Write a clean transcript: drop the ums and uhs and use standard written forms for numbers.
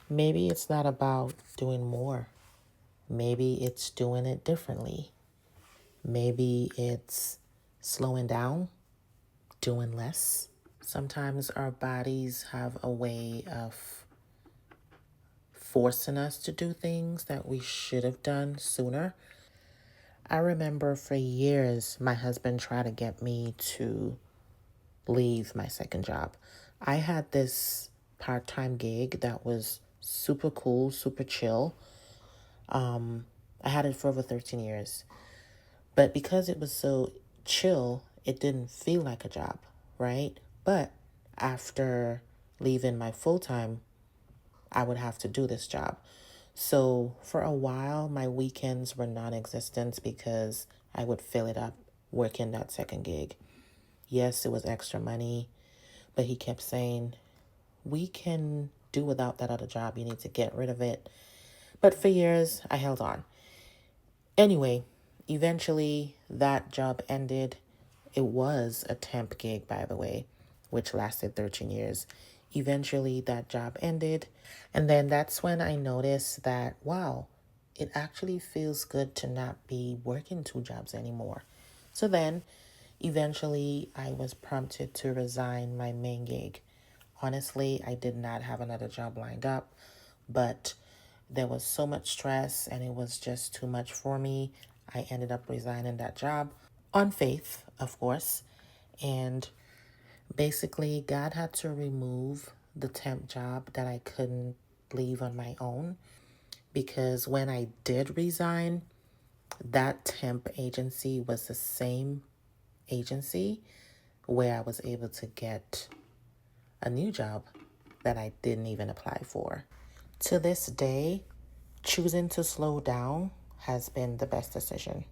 Maybe it's not about doing more. Maybe it's doing it differently. Maybe it's slowing down, doing less. Sometimes our bodies have a way of forcing us to do things that we should have done sooner. I remember for years my husband tried to get me to leave my second job. I had this part-time gig that was super cool, super chill. I had it for over 13 years. But because it was so chill, it didn't feel like a job, right? But after leaving my full-time, I would have to do this job. So for a while, my weekends were non-existent because I would fill it up working that second gig. Yes, it was extra money, but he kept saying, we can do without that other job. You need to get rid of it. But for years, I held on. Anyway, eventually that job ended. It was a temp gig, by the way, which lasted 13 years. Eventually that job ended. And then that's when I noticed that, wow, it actually feels good to not be working two jobs anymore. So then eventually I was prompted to resign my main gig. Honestly, I did not have another job lined up, but there was so much stress and it was just too much for me. I ended up resigning that job on faith, of course. And basically, God had to remove the temp job that I couldn't leave on my own because when I did resign, that temp agency was the same agency where I was able to get a new job that I didn't even apply for. To this day, choosing to slow down has been the best decision.